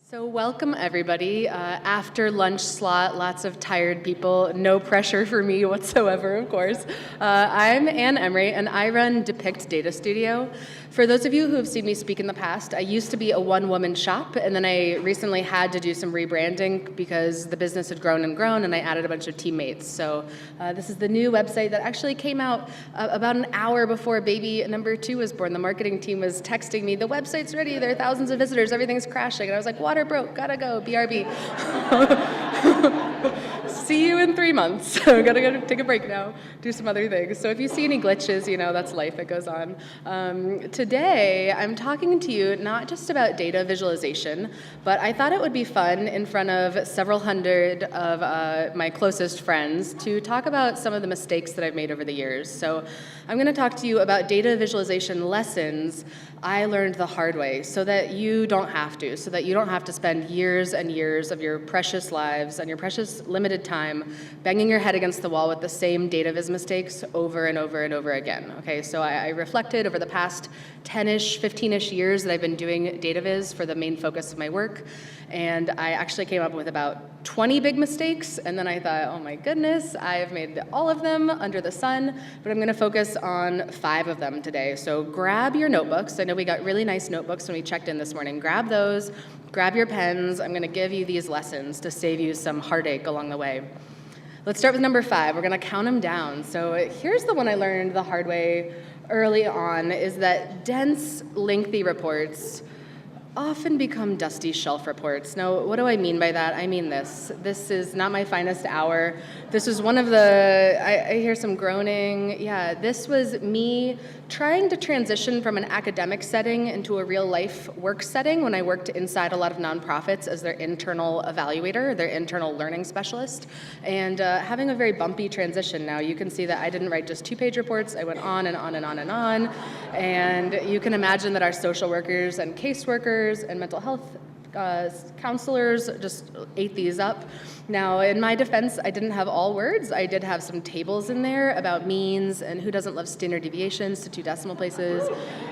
So welcome everybody. After lunch slot, lots of tired people, no pressure for me whatsoever, of course. I'm Emery and I run Depict Data Studio. For those of you who have seen me speak in the past, I used to be a one-woman shop, and then I recently had to do some rebranding because the business had grown and I added a bunch of teammates. So this is the new website that actually came out about an hour before baby number 2 was born. The marketing team was texting me, the website's ready, there are thousands of visitors, everything's crashing. And I was like, water broke, gotta go, BRB. See you in 3 months. Gotta go take a break now, do some other things. So if you see any glitches, you know, that's life, it goes on. Today, I'm talking to you not just about data visualization, but I thought it would be fun in front of several hundred of my closest friends to talk about some of the mistakes that I've made over the years. So I'm gonna talk to you about data visualization lessons I learned the hard way so that you don't have to, so that you don't have to spend years and years of your precious lives and your precious limited time banging your head against the wall with the same data viz mistakes over and over and over again. Okay, so I reflected over the past 10-ish, 15-ish years that I've been doing data viz for the main focus of my work, and I actually came up with about 20 big mistakes, and then I thought, oh my goodness, I've made all of them under the sun, but I'm gonna focus on 5 of them today. So grab your notebooks. I know we got really nice notebooks when we checked in this morning. Grab those, grab your pens. I'm gonna give you these lessons to save you some heartache along the way. Let's start with number 5. We're gonna count them down. So here's the one I learned the hard way early on, is that dense, lengthy reports often become dusty shelf reports. Now, what do I mean by that? I mean this. This is not my finest hour. This was one of the, I hear some groaning. Yeah, this was me trying to transition from an academic setting into a real life work setting when I worked inside a lot of nonprofits as their internal evaluator, their internal learning specialist, and having a very bumpy transition. Now, you can see that I didn't write just 2-page reports. I went on and on and on and on. And you can imagine that our social workers and caseworkers and mental health counselors just ate these up. Now, in my defense, I didn't have all words. I did have some tables in there about means and who doesn't love standard deviations to 2 decimal places.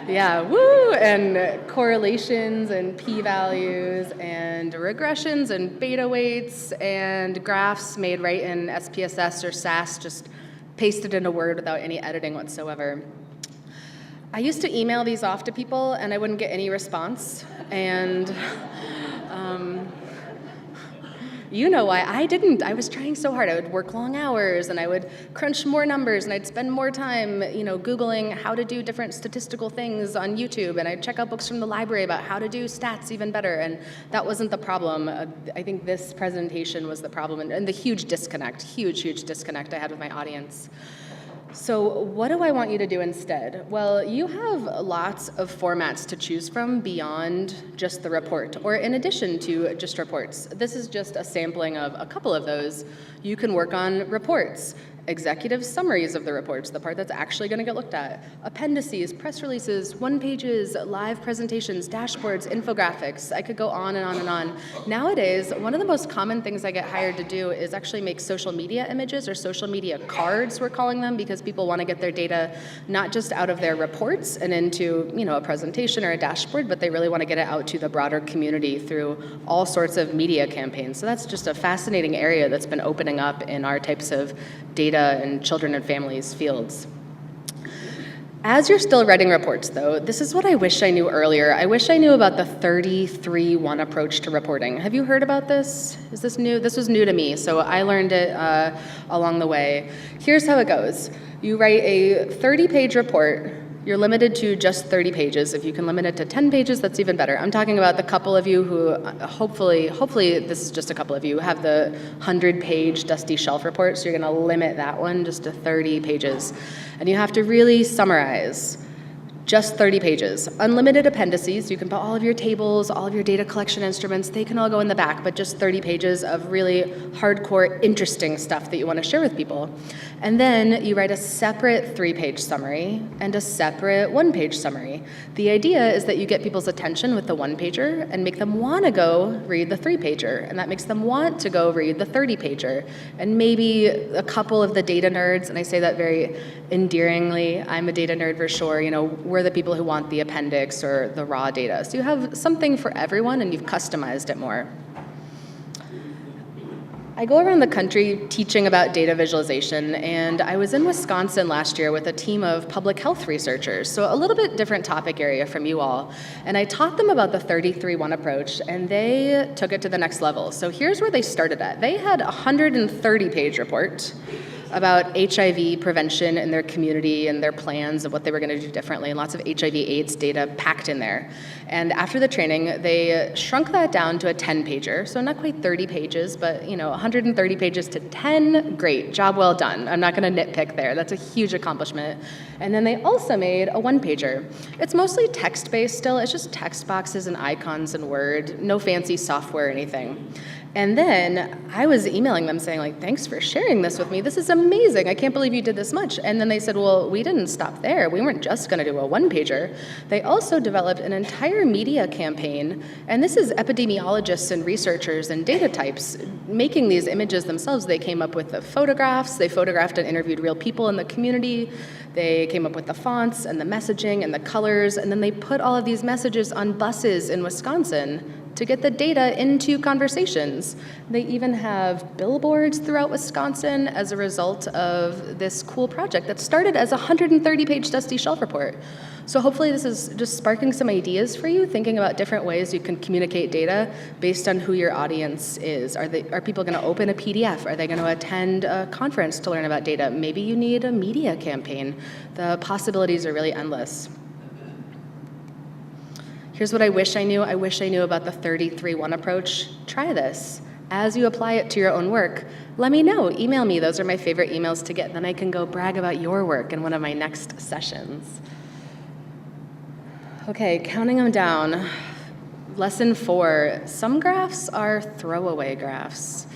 Yeah, woo! And correlations and p-values and regressions and beta weights and graphs made right in SPSS or SAS, just pasted in a Word without any editing whatsoever. I used to email these off to people and I wouldn't get any response, and you know why. I was trying so hard. I would work long hours and I would crunch more numbers and I'd spend more time, Googling how to do different statistical things on YouTube, and I'd check out books from the library about how to do stats even better, and that wasn't the problem. I think this presentation was the problem, and the huge disconnect I had with my audience. So what do I want you to do instead? Well, you have lots of formats to choose from beyond just the report, or in addition to just reports. This is just a sampling of a couple of those. You can work on reports, executive summaries of the reports, the part that's actually going to get looked at, appendices, press releases, one-pages, live presentations, dashboards, infographics. I could go on and on and on. Nowadays, one of the most common things I get hired to do is actually make social media images, or social media cards, we're calling them, because people want to get their data not just out of their reports and into, a presentation or a dashboard, but they really want to get it out to the broader community through all sorts of media campaigns. So that's just a fascinating area that's been opening up in our types of data and children and families fields. As you're still writing reports, though, this is what I wish I knew earlier. I wish I knew about the 30-3-1 approach to reporting. Have you heard about this? Is this new? This was new to me, so I learned it along the way. Here's how it goes. You write a 30-page report. You're limited to just 30 pages. If you can limit it to 10 pages, that's even better. I'm talking about the couple of you who, hopefully this is just a couple of you, have the 100-page dusty shelf report, so you're gonna limit that one just to 30 pages. And you have to really summarize. Just 30 pages. Unlimited appendices, you can put all of your tables, all of your data collection instruments, they can all go in the back, but just 30 pages of really hardcore, interesting stuff that you want to share with people. And then you write a separate 3-page summary and a separate 1-page summary. The idea is that you get people's attention with the 1-pager and make them want to go read the 3-pager, and that makes them want to go read the 30-pager. And maybe a couple of the data nerds, and I say that very endearingly, I'm a data nerd for sure, we're the people who want the appendix or the raw data. So you have something for everyone, and you've customized it more. I go around the country teaching about data visualization, and I was in Wisconsin last year with a team of public health researchers, so a little bit different topic area from you all. And I taught them about the 33-1 approach, and they took it to the next level. So here's where they started at. They had a 130-page report about HIV prevention in their community and their plans of what they were going to do differently, and lots of HIV/AIDS data packed in there. And after the training, they shrunk that down to a 10-pager, so not quite 30 pages, but 130 pages to 10. Great, job well done. I'm not going to nitpick there. That's a huge accomplishment. And then they also made a 1-pager. It's mostly text-based still. It's just text boxes and icons and Word, no fancy software or anything. And then I was emailing them saying, like, thanks for sharing this with me. This is amazing. I can't believe you did this much. And then they said, well, we didn't stop there. We weren't just going to do a 1-pager. They also developed an entire media campaign. And this is epidemiologists and researchers and data types making these images themselves. They came up with the photographs. They photographed and interviewed real people in the community. They came up with the fonts and the messaging and the colors. And then they put all of these messages on buses in Wisconsin to get the data into conversations. They even have billboards throughout Wisconsin as a result of this cool project that started as a 130-page Dusty Shelf report. So hopefully this is just sparking some ideas for you, thinking about different ways you can communicate data based on who your audience is. Are people going to open a PDF? Are they going to attend a conference to learn about data? Maybe you need a media campaign. The possibilities are really endless. Here's what I wish I knew. I wish I knew about the 33-1 approach. Try this. As you apply it to your own work, let me know. Email me. Those are my favorite emails to get. Then I can go brag about your work in one of my next sessions. Okay, counting them down. Lesson 4. Some graphs are throwaway graphs.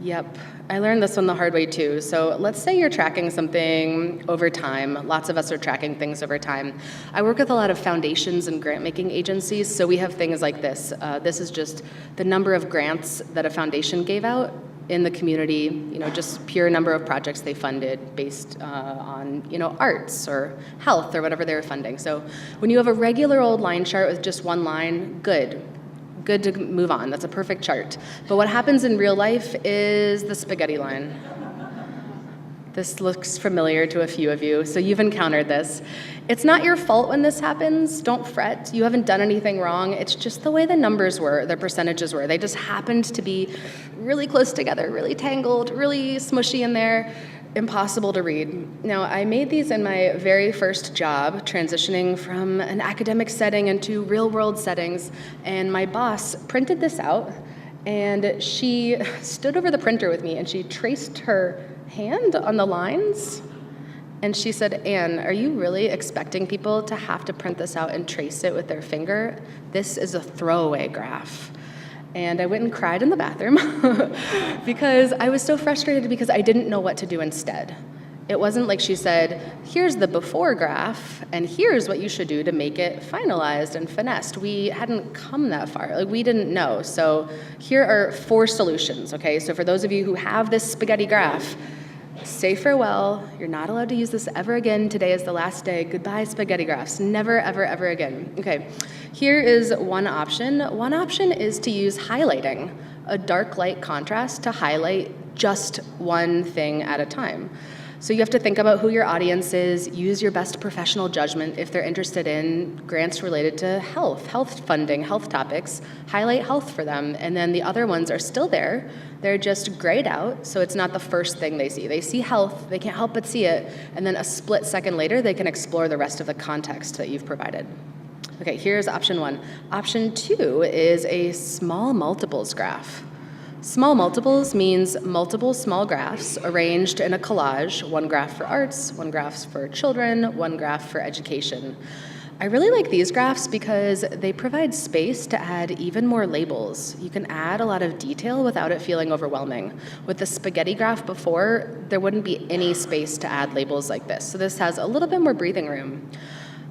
Yep. I learned this one the hard way too. So let's say you're tracking something over time. Lots of us are tracking things over time. I work with a lot of foundations and grant-making agencies, so we have things like this. This is just the number of grants that a foundation gave out in the community, just pure number of projects they funded based on, arts or health or whatever they were funding. So when you have a regular old line chart with just one line, good to move on. That's a perfect chart. But what happens in real life is the spaghetti line. This looks familiar to a few of you, so you've encountered this. It's not your fault when this happens. Don't fret. You haven't done anything wrong. It's just the way the numbers were, the percentages were. They just happened to be really close together, really tangled, really smushy in there. Impossible to read. Now, I made these in my very first job, transitioning from an academic setting into real-world settings, and my boss printed this out, and she stood over the printer with me, and she traced her hand on the lines, and she said, Anne, are you really expecting people to have to print this out and trace it with their finger? This is a throwaway graph. And I went and cried in the bathroom because I was so frustrated because I didn't know what to do instead. It wasn't like she said, here's the before graph, and here's what you should do to make it finalized and finessed. We hadn't come that far. We didn't know. So here are 4 solutions, okay? So for those of you who have this spaghetti graph, say farewell. You're not allowed to use this ever again. Today is the last day. Goodbye, spaghetti graphs. Never, ever, ever again. Okay, here is one option. One option is to use highlighting, a dark light contrast to highlight just one thing at a time. So you have to think about who your audience is, use your best professional judgment if they're interested in grants related to health funding, health topics, highlight health for them, and then the other ones are still there. They're just grayed out, so it's not the first thing they see. They see health, they can't help but see it, and then a split second later, they can explore the rest of the context that you've provided. Okay, here's option 1. Option 2 is a small multiples graph. Small multiples means multiple small graphs arranged in a collage, one graph for arts, one graph for children, one graph for education. I really like these graphs because they provide space to add even more labels. You can add a lot of detail without it feeling overwhelming. With the spaghetti graph before, there wouldn't be any space to add labels like this. So this has a little bit more breathing room.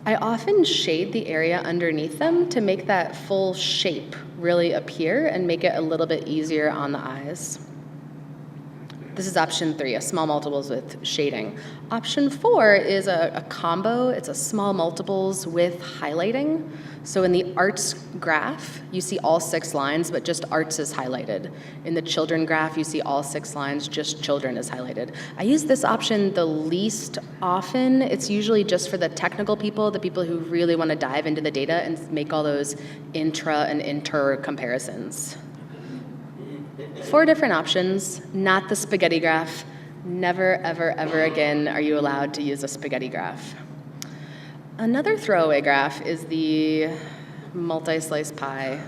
I often shade the area underneath them to make that full shape really appear and make it a little bit easier on the eyes. This is option 3, a small multiples with shading. Option 4 is a combo. It's a small multiples with highlighting. So in the arts graph, you see all 6 lines, but just arts is highlighted. In the children graph, you see all 6 lines, just children is highlighted. I use this option the least often. It's usually just for the technical people, the people who really want to dive into the data and make all those intra and inter comparisons. 4 different options, not the spaghetti graph. Never, ever, ever again are you allowed to use a spaghetti graph. Another throwaway graph is the multi-slice pie.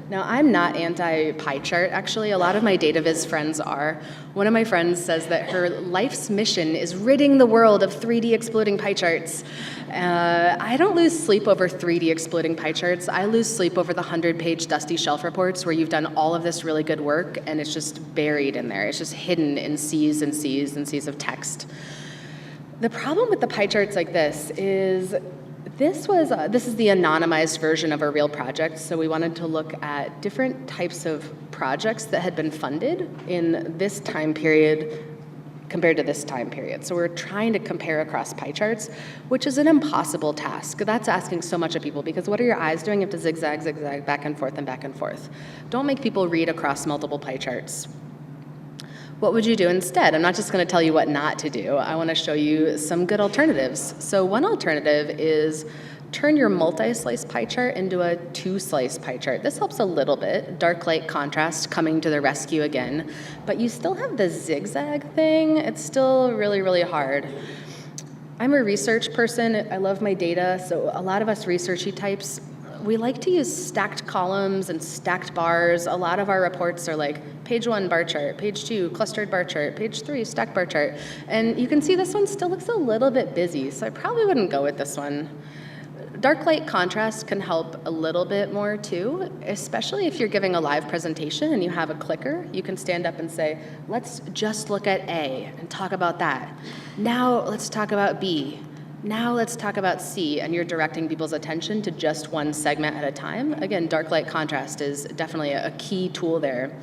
Now, I'm not anti-pie chart, actually. A lot of my data viz friends are. One of my friends says that her life's mission is ridding the world of 3D exploding pie charts. I don't lose sleep over 3D exploding pie charts. I lose sleep over the 100-page dusty shelf reports where you've done all of this really good work and it's just buried in there. It's just hidden in C's and C's and C's of text. The problem with the pie charts like this is this is the anonymized version of a real project, so we wanted to look at different types of projects that had been funded in this time period compared to this time period. So we're trying to compare across pie charts, which is an impossible task. That's asking so much of people, because what are your eyes doing? You have to zigzag, zigzag, back and forth and back and forth. Don't make people read across multiple pie charts. What would you do instead? I'm not just going to tell you what not to do. I want to show you some good alternatives. So one alternative is turn your multi-slice pie chart into a 2-slice pie chart. This helps a little bit. Dark light contrast coming to the rescue again. But you still have the zigzag thing. It's still really, really hard. I'm a research person. I love my data. So a lot of us researchy types, we like to use stacked columns and stacked bars. A lot of our reports are like page 1 bar chart, page 2 clustered bar chart, page 3 stacked bar chart. And you can see this one still looks a little bit busy, so I probably wouldn't go with this one. Dark light contrast can help a little bit more too, especially if you're giving a live presentation and you have a clicker. You can stand up and say, let's just look at A and talk about that. Now let's talk about B. Now let's talk about C, and you're directing people's attention to just one segment at a time. Again, dark light contrast is definitely a key tool there.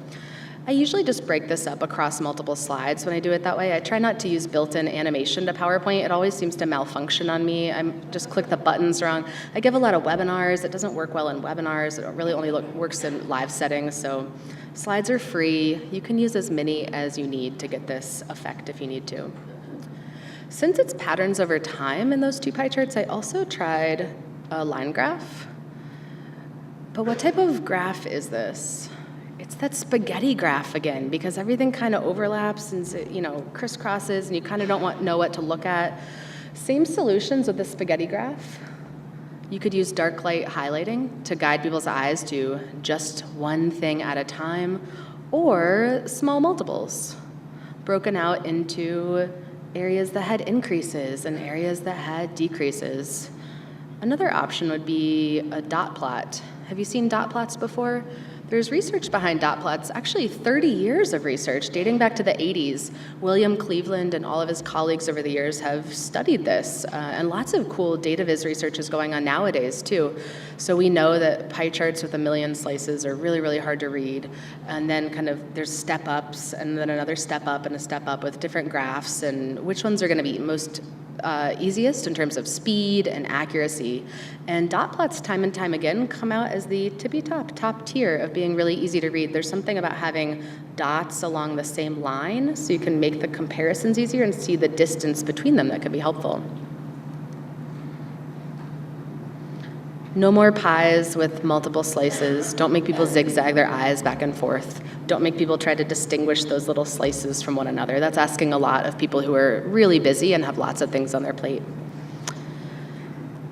I usually just break this up across multiple slides when I do it that way. I try not to use built-in animation to PowerPoint. It always seems to malfunction on me. I just click the buttons wrong. I give a lot of webinars. It doesn't work well in webinars. It really only works in live settings, so slides are free. You can use as many as you need to get this effect if you need to. Since it's patterns over time in those 2 pie charts, I also tried a line graph. But what type of graph is this? It's that spaghetti graph again, because everything kind of overlaps and crisscrosses, and you kind of don't know what to look at. Same solutions with the spaghetti graph. You could use dark light highlighting to guide people's eyes to just one thing at a time, or small multiples, broken out into areas that had increases and areas that had decreases. Another option would be a dot plot. Have you seen dot plots before? There's research behind dot plots, actually 30 years of research dating back to the 80s. William Cleveland and all of his colleagues over the years have studied this, and lots of cool data viz research is going on nowadays too. So we know that pie charts with 1 million slices are really, really hard to read, and then kind of there's step ups and then another step up and a step up with different graphs, and which ones are going to be most easiest in terms of speed and accuracy. And dot plots time and time again come out as the top tier of being really easy to read. There's something about having dots along the same line so you can make the comparisons easier and see the distance between them that could be helpful. No more pies with multiple slices. Don't make people zigzag their eyes back and forth. Don't make people try to distinguish those little slices from one another. That's asking a lot of people who are really busy and have lots of things on their plate.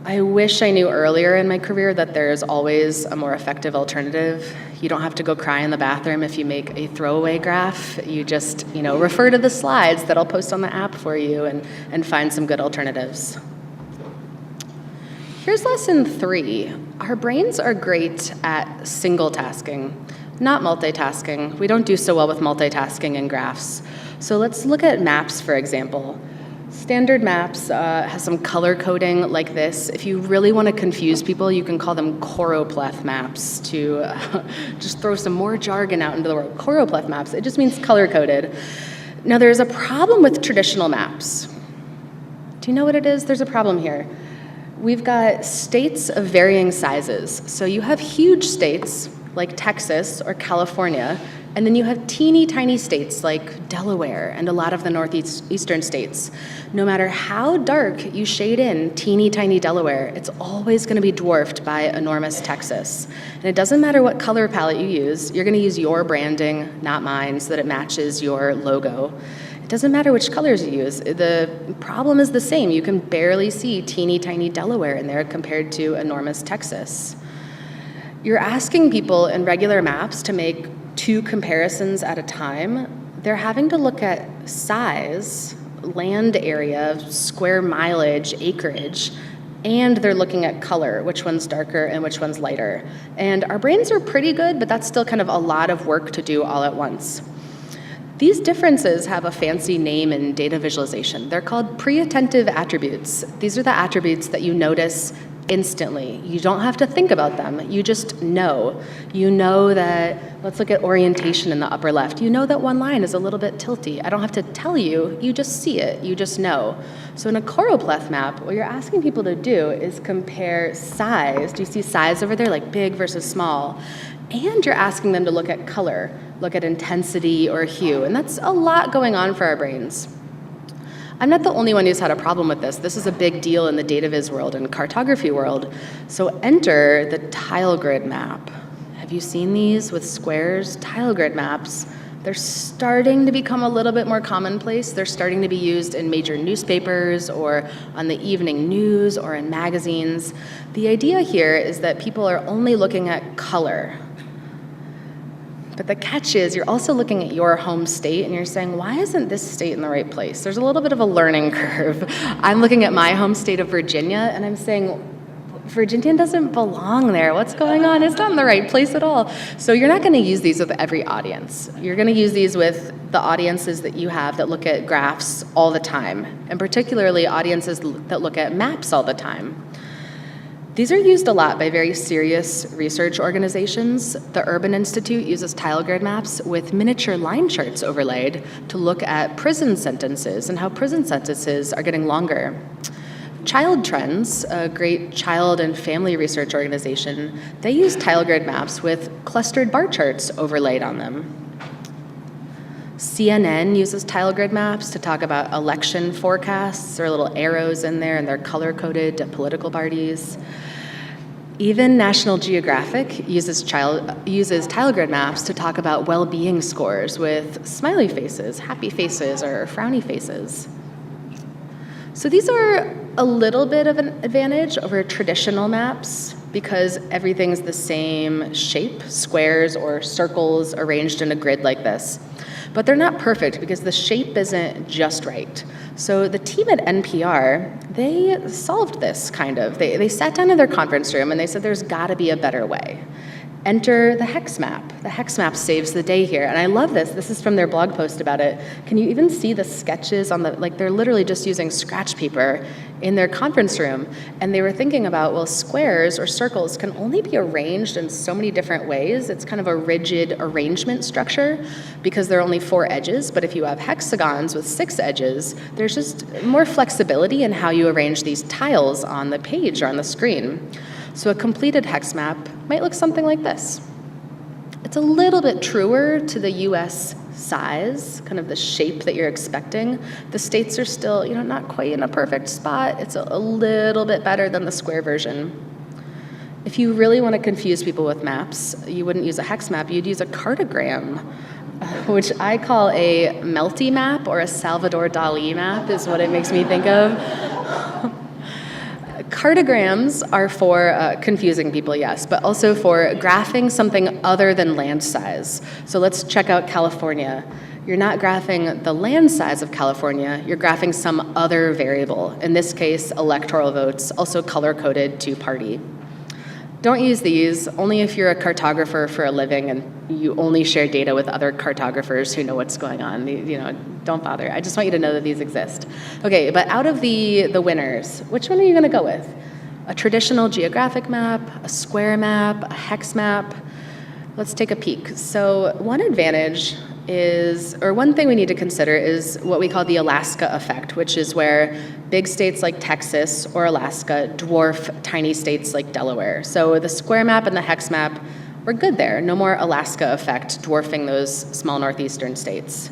I wish I knew earlier in my career that there's always a more effective alternative. You don't have to go cry in the bathroom if you make a throwaway graph. You just, refer to the slides that I'll post on the app for you and find some good alternatives. Here's lesson 3. Our brains are great at single tasking, not multitasking. We don't do so well with multitasking in graphs. So let's look at maps, for example. Standard maps has some color coding like this. If you really want to confuse people, you can call them choropleth maps to just throw some more jargon out into the world. Choropleth maps, it just means color-coded. Now there's a problem with traditional maps. Do you know what it is? There's a problem here. We've got states of varying sizes. So you have huge states like Texas or California, and then you have teeny tiny states like Delaware and a lot of the northeastern states. No matter how dark you shade in teeny tiny Delaware, it's always going to be dwarfed by enormous Texas. And it doesn't matter what color palette you use, you're going to use your branding, not mine, so that it matches your logo. It doesn't matter which colors you use. The problem is the same. You can barely see teeny tiny Delaware in there compared to enormous Texas. You're asking people in regular maps to make 2 comparisons at a time. They're having to look at size, land area, square mileage, acreage, and they're looking at color, which one's darker and which one's lighter. And our brains are pretty good, but that's still kind of a lot of work to do all at once. These differences have a fancy name in data visualization. They're called pre-attentive attributes. These are the attributes that you notice instantly. You don't have to think about them. You just know. You know that, let's look at orientation in the upper left. You know that one line is a little bit tilty. I don't have to tell you. You just see it. You just know. So in a choropleth map, what you're asking people to do is compare size. Do you see size over there, like big versus small? And you're asking them to look at color, look at intensity or hue. And that's a lot going on for our brains. I'm not the only one who's had a problem with this. This is a big deal in the data viz world and cartography world. So enter the tile grid map. Have you seen these with squares? Tile grid maps. They're starting to become a little bit more commonplace. They're starting to be used in major newspapers or on the evening news or in magazines. The idea here is that people are only looking at color. But the catch is you're also looking at your home state and you're saying, why isn't this state in the right place? There's a little bit of a learning curve. I'm looking at my home state of Virginia and I'm saying, Virginia doesn't belong there. What's going on? It's not in the right place at all. So you're not going to use these with every audience. You're going to use these with the audiences that you have that look at graphs all the time, and particularly audiences that look at maps all the time. These are used a lot by very serious research organizations. The Urban Institute uses tile grid maps with miniature line charts overlaid to look at prison sentences and how prison sentences are getting longer. Child Trends, a great child and family research organization, they use tile grid maps with clustered bar charts overlaid on them. CNN uses tile grid maps to talk about election forecasts. There are little arrows in there and they're color-coded to political parties. Even National Geographic uses tile grid maps to talk about well-being scores with smiley faces, happy faces, or frowny faces. So these are a little bit of an advantage over traditional maps because everything's the same shape, squares or circles arranged in a grid like this. But they're not perfect because the shape isn't just right. So the team at NPR, they solved this kind of. They sat down in their conference room and they said there's gotta be a better way. Enter the hex map. The hex map saves the day here. And I love this. This is from their blog post about it. Can you even see the sketches on the, like they're literally just using scratch paper in their conference room. And they were thinking about, well, squares or circles can only be arranged in so many different ways. It's kind of a rigid arrangement structure because there are only 4 edges. But if you have hexagons with 6 edges, there's just more flexibility in how you arrange these tiles on the page or on the screen. So a completed hex map might look something like this. It's a little bit truer to the US size, kind of the shape that you're expecting. The states are still, not quite in a perfect spot. It's a little bit better than the square version. If you really want to confuse people with maps, you wouldn't use a hex map, you'd use a cartogram, which I call a melty map or a Salvador Dali map is what it makes me think of. Cartograms are for confusing people, yes, but also for graphing something other than land size. So let's check out California. You're not graphing the land size of California, you're graphing some other variable, in this case, electoral votes, also color-coded to party. Don't use these, only if you're a cartographer for a living and you only share data with other cartographers who know what's going on. Don't bother. I just want you to know that these exist. Okay, but out of the winners, which one are you gonna go with? A traditional geographic map, a square map, a hex map? Let's take a peek. So one advantage one thing we need to consider is what we call the Alaska effect, which is where big states like Texas or Alaska dwarf tiny states like Delaware. So the square map and the hex map, we're good there. No more Alaska effect dwarfing those small northeastern states.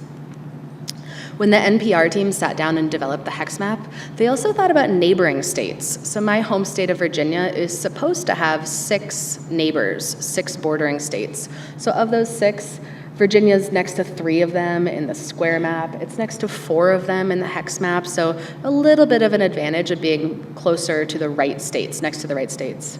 When the NPR team sat down and developed the hex map, they also thought about neighboring states. So my home state of Virginia is supposed to have 6 neighbors, 6 bordering states. So of those 6, Virginia's next to 3 of them in the square map. It's next to 4 of them in the hex map, so a little bit of an advantage of being closer to the right states, next to the right states.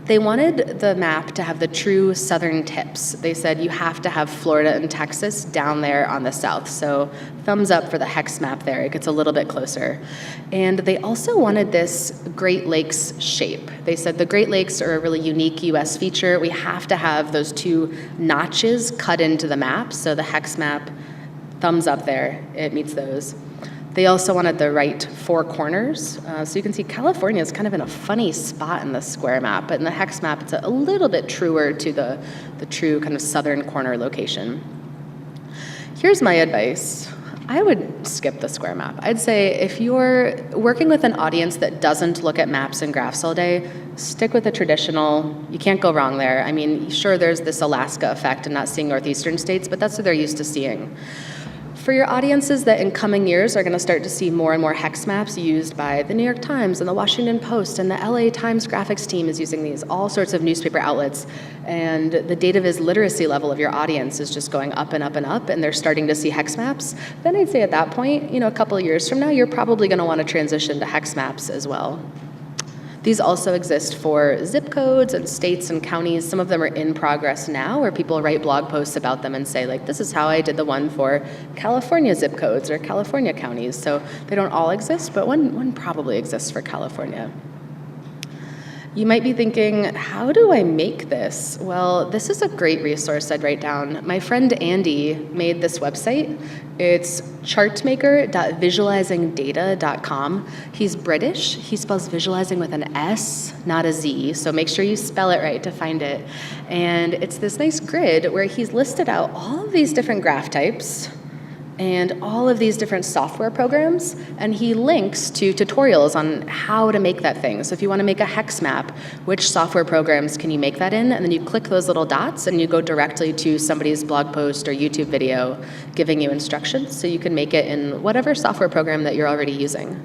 They wanted the map to have the true southern tips. They said you have to have Florida and Texas down there on the south. So thumbs up for the hex map there. It gets a little bit closer. And they also wanted this Great Lakes shape. They said the Great Lakes are a really unique US feature. We have to have those 2 notches cut into the map. So the hex map, thumbs up there. It meets those. They also wanted the right 4 corners. So you can see California is kind of in a funny spot in the square map, but in the hex map, it's a little bit truer to the true kind of southern corner location. Here's my advice. I would skip the square map. I'd say if you're working with an audience that doesn't look at maps and graphs all day, stick with the traditional. You can't go wrong there. I mean, sure, there's this Alaska effect and not seeing northeastern states, but that's what they're used to seeing. For your audiences that in coming years are going to start to see more and more hex maps used by the New York Times and the Washington Post, and the LA Times graphics team is using these, all sorts of newspaper outlets, and the data viz literacy level of your audience is just going up and up and up, and they're starting to see hex maps, then I'd say at that point, a couple of years from now, you're probably going to want to transition to hex maps as well. These also exist for zip codes and states and counties. Some of them are in progress now, where people write blog posts about them and say, like, this is how I did the one for California zip codes or California counties. So they don't all exist, but one probably exists for California. You might be thinking, how do I make this? Well, this is a great resource I'd write down. My friend Andy made this website. It's chartmaker.visualizingdata.com. He's British. He spells visualizing with an S, not a Z, so make sure you spell it right to find it. And it's this nice grid where he's listed out all of these different graph types and all of these different software programs, and he links to tutorials on how to make that thing. So if you want to make a hex map, which software programs can you make that in? And then you click those little dots and you go directly to somebody's blog post or YouTube video giving you instructions, so you can make it in whatever software program that you're already using.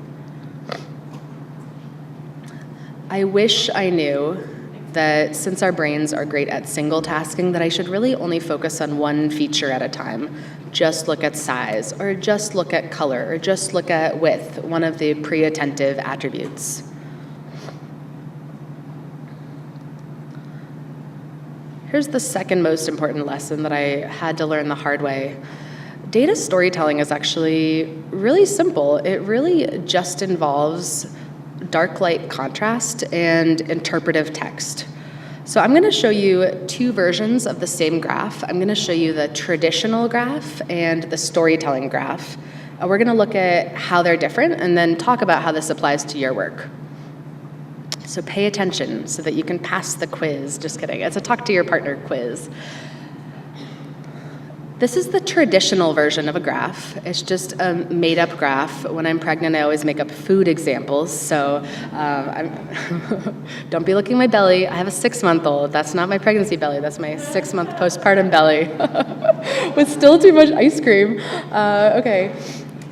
I wish I knew that since our brains are great at single tasking, that I should really only focus on one feature at a time. Just look at size, or just look at color, or just look at width, one of the pre-attentive attributes. Here's the second most important lesson that I had to learn the hard way. Data storytelling is actually really simple. It really just involves dark light contrast and interpretive text. So I'm going to show you 2 versions of the same graph. I'm going to show you the traditional graph and the storytelling graph. We're going to look at how they're different and then talk about how this applies to your work. So pay attention so that you can pass the quiz. Just kidding. It's a talk to your partner quiz. This is the traditional version of a graph. It's just a made-up graph. When I'm pregnant, I always make up food examples. So don't be looking at my belly. I have a 6-month-old. That's not my pregnancy belly. That's my 6-month postpartum belly with still too much ice cream. Okay.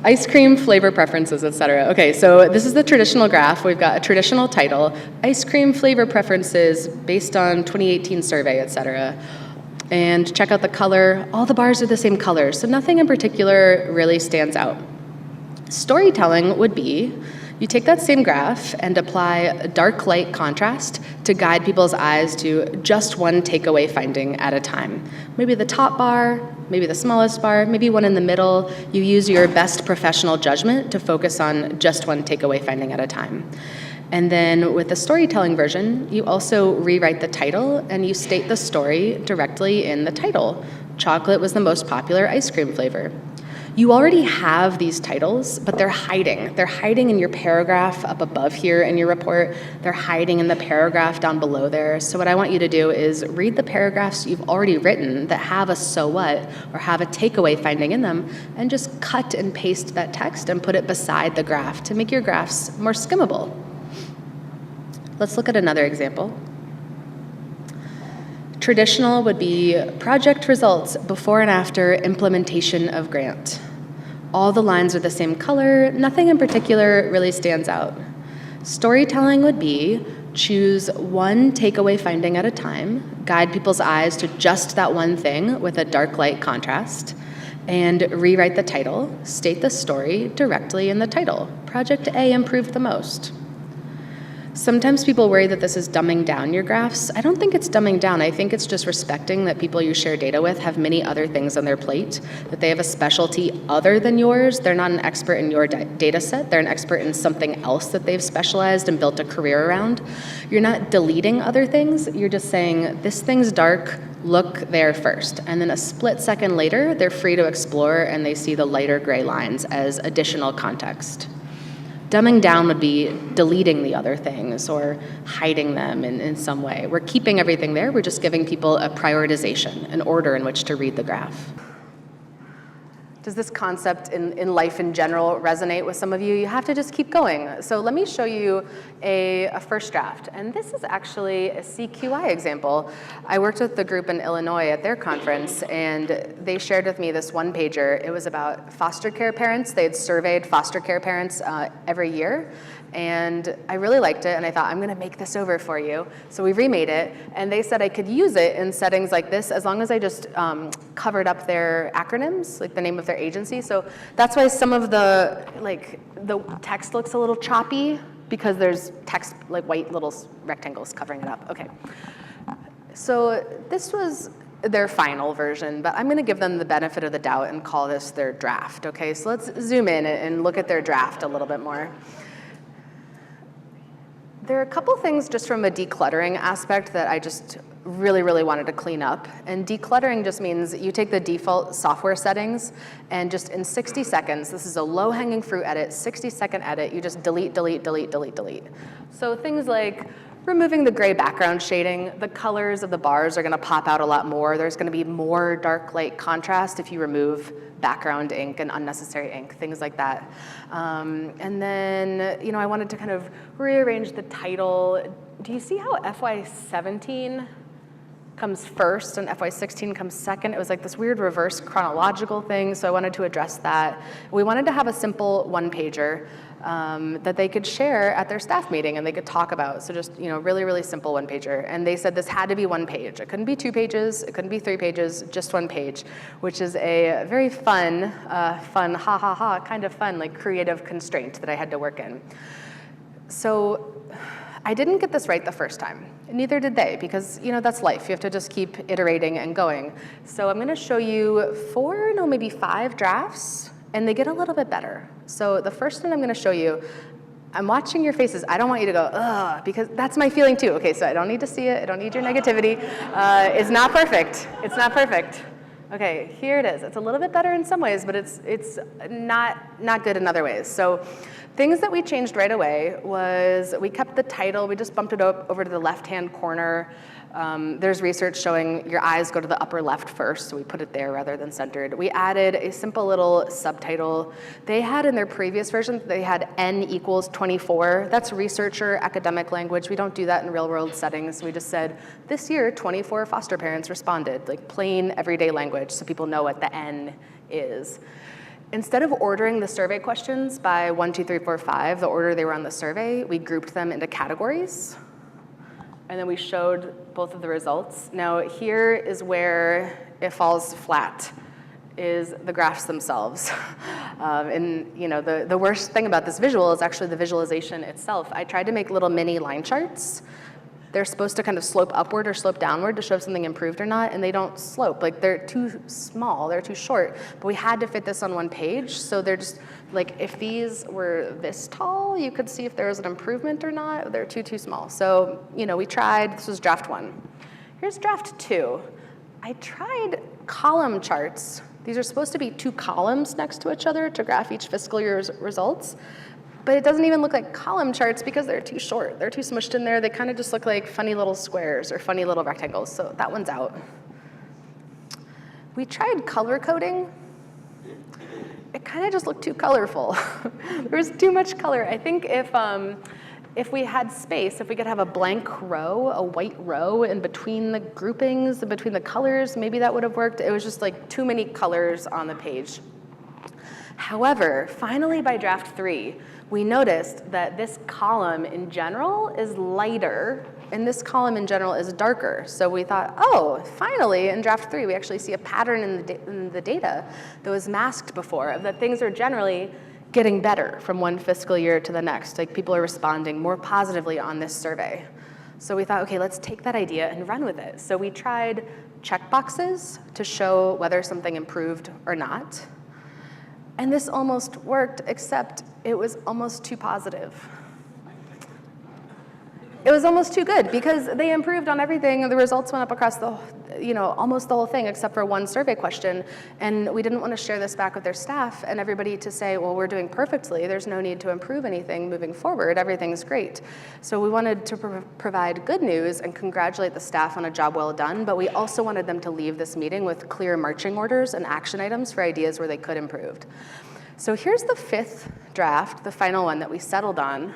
Ice cream, flavor preferences, etc. Okay, so this is the traditional graph. We've got a traditional title, ice cream flavor preferences based on 2018 survey, etc. And check out the color. All the bars are the same color, so nothing in particular really stands out. Storytelling would be, you take that same graph and apply a dark light contrast to guide people's eyes to just one takeaway finding at a time. Maybe the top bar, maybe the smallest bar, maybe one in the middle. You use your best professional judgment to focus on just one takeaway finding at a time. And then with the storytelling version, you also rewrite the title and you state the story directly in the title. Chocolate was the most popular ice cream flavor. You already have these titles, but they're hiding. They're hiding in your paragraph up above here in your report. They're hiding in the paragraph down below there. So what I want you to do is read the paragraphs you've already written that have a so what or have a takeaway finding in them, and just cut and paste that text and put it beside the graph to make your graphs more skimmable. Let's look at another example. Traditional would be project results before and after implementation of grant. All the lines are the same color, nothing in particular really stands out. Storytelling would be choose one takeaway finding at a time, guide people's eyes to just that one thing with a dark light contrast, and rewrite the title, state the story directly in the title. Project A improved the most. Sometimes people worry that this is dumbing down your graphs. I don't think it's dumbing down. I think it's just respecting that people you share data with have many other things on their plate, that they have a specialty other than yours. They're not an expert in your data set. They're an expert in something else that they've specialized and built a career around. You're not deleting other things. You're just saying, this thing's dark, look there first. And then a split second later, they're free to explore and they see the lighter gray lines as additional context. Dumbing down would be deleting the other things or hiding them in some way. We're keeping everything there, we're just giving people a prioritization, an order in which to read the graph. Does this concept in life in general resonate with some of you? You have to just keep going. So let me show you a first draft. And this is actually a CQI example. I worked with the group in Illinois at their conference, and they shared with me this one pager. It was about foster care parents. They had surveyed foster care parents every year. And I really liked it, and I thought, I'm gonna make this over for you. So we remade it, and they said I could use it in settings like this as long as I just covered up their acronyms, like the name of their agency. So that's why some of the text looks a little choppy, because there's text, like white little rectangles covering it up. Okay. So this was their final version, but I'm gonna give them the benefit of the doubt and call this their draft, okay? So let's zoom in and look at their draft a little bit more. There are a couple things just from a decluttering aspect that I just really, really wanted to clean up. And decluttering just means you take the default software settings and just in 60 seconds, this is a low-hanging fruit edit, 60-second edit, you just delete, delete, delete, delete, delete. So things like removing the gray background shading, the colors of the bars are gonna pop out a lot more. There's gonna be more dark light contrast if you remove background ink and unnecessary ink, things like that. And then, I wanted to kind of rearrange the title. Do you see how FY17 comes first and FY16 comes second? It was like this weird reverse chronological thing, so I wanted to address that. We wanted to have a simple one-pager that they could share at their staff meeting and they could talk about. So just, really, really simple one-pager. And they said this had to be one page. It couldn't be 2 pages, it couldn't be 3 pages, just 1 page, which is a very fun, kind of fun, like creative constraint that I had to work in. So I didn't get this right the first time. Neither did they, because that's life. You have to just keep iterating and going. So I'm gonna show you 4, no, maybe 5 drafts, and they get a little bit better. So the first one I'm gonna show you, I'm watching your faces. I don't want you to go, ugh, because that's my feeling too. Okay, so I don't need to see it. I don't need your negativity. It's not perfect. It's not perfect. Okay, here it is. It's a little bit better in some ways, but it's not good in other ways. So things that we changed right away was we kept the title. We just bumped it up over to the left-hand corner. There's research showing your eyes go to the upper left first, so we put it there rather than centered. We added a simple little subtitle. They had in their previous version, they had N equals 24. That's researcher academic language. We don't do that in real-world settings. We just said, this year, 24 foster parents responded, like plain everyday language, so people know what the N is. Instead of ordering the survey questions by 1, 2, 3, 4, 5, the order they were on the survey, we grouped them into categories. And then we showed both of the results. Now here is where it falls flat, is the graphs themselves. The worst thing about this visual is actually the visualization itself. I tried to make little mini line charts. They're supposed to kind of slope upward or slope downward to show if something improved or not, and they don't slope. Like, they're too small, they're too short. But we had to fit this on one page, so they're just, like, if these were this tall, you could see if there was an improvement or not. They're too small. So, we tried. This was draft 1. Here's draft 2. I tried column charts These are supposed to be 2 columns next to each other to graph each fiscal year's results. But it doesn't even look like column charts because they're too short. They're too smushed in there. They kind of just look like funny little squares or funny little rectangles. So that one's out. We tried color coding. It kind of just looked too colorful. There was too much color. I think if we had space, if we could have a blank row, a white row in between the groupings, in between the colors, maybe that would have worked. It was just like too many colors on the page. However, finally by draft 3, we noticed that this column in general is lighter and this column in general is darker. So we thought, oh, finally in draft 3, we actually see a pattern in the data that was masked before, that things are generally getting better from one fiscal year to the next. Like people are responding more positively on this survey. So we thought, okay, let's take that idea and run with it. So we tried checkboxes to show whether something improved or not. And this almost worked, except it was almost too positive. It was almost too good because they improved on everything. The results went up across the, almost the whole thing except for one survey question. And we didn't want to share this back with their staff and everybody to say, well, we're doing perfectly. There's no need to improve anything moving forward. Everything's great. So we wanted to provide good news and congratulate the staff on a job well done, but we also wanted them to leave this meeting with clear marching orders and action items for ideas where they could improve. So here's the 5th draft, the final one that we settled on.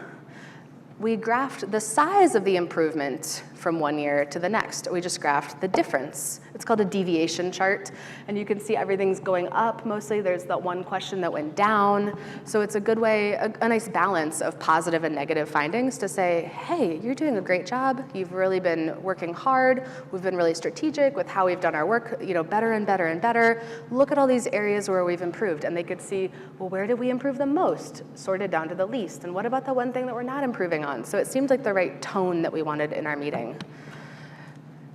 We graphed the size of the improvement from one year to the next. We just graphed the difference. It's called a deviation chart, and you can see everything's going up. Mostly there's that one question that went down. So it's a good way, a nice balance of positive and negative findings to say, hey, you're doing a great job. You've really been working hard. We've been really strategic with how we've done our work, better and better and better. Look at all these areas where we've improved. And they could see, well, where did we improve the most? Sorted down to the least. And what about the one thing that we're not improving on? So it seemed like the right tone that we wanted in our meeting.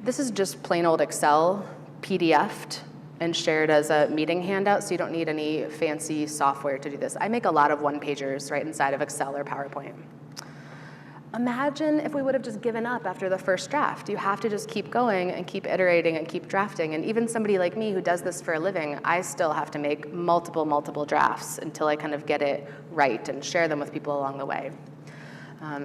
This is just plain old Excel, PDF'd, and shared as a meeting handout, so you don't need any fancy software to do this. I make a lot of one-pagers right inside of Excel or PowerPoint. Imagine if we would have just given up after the first draft. You have to just keep going and keep iterating and keep drafting. And even somebody like me who does this for a living, I still have to make multiple drafts until I kind of get it right and share them with people along the way.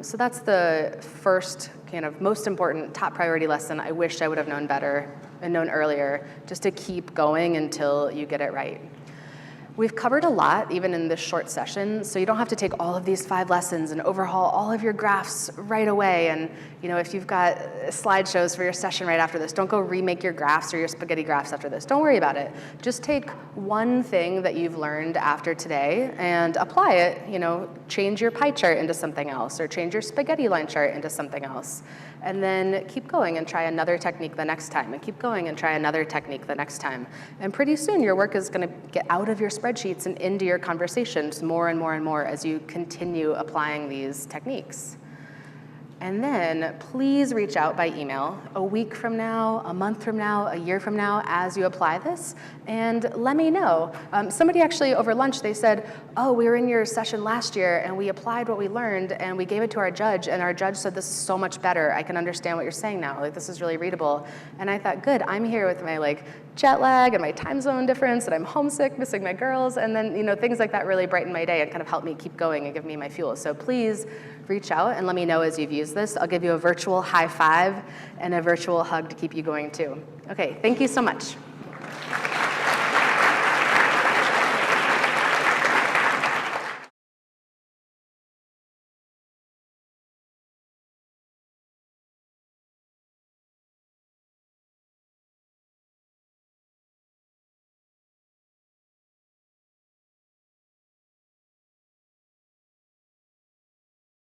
So that's the first kind of most important top priority lesson I wish I would have known better and known earlier, just to keep going until you get it right. We've covered a lot, even in this short session, so you don't have to take all of these 5 lessons and overhaul all of your graphs right away. And if you've got slideshows for your session right after this, don't go remake your graphs or your spaghetti graphs after this. Don't worry about it. Just take one thing that you've learned after today and apply it. Change your pie chart into something else, or change your spaghetti line chart into something else. And then keep going and try another technique the next time, and keep going and try another technique the next time. And pretty soon your work is going to get out of your spreadsheets and into your conversations more and more and more as you continue applying these techniques. And then please reach out by email a week from now, a month from now, a year from now as you apply this, and let me know. Somebody actually over lunch, they said, oh, we were in your session last year and we applied what we learned and we gave it to our judge, and our judge said this is so much better. I can understand what you're saying now. Like, this is really readable. And I thought, good, I'm here with my jet lag and my time zone difference, and I'm homesick, missing my girls, and then things like that really brighten my day and kind of help me keep going and give me my fuel. So please reach out and let me know as you've used this. I'll give you a virtual high five and a virtual hug to keep you going too. Okay, thank you so much.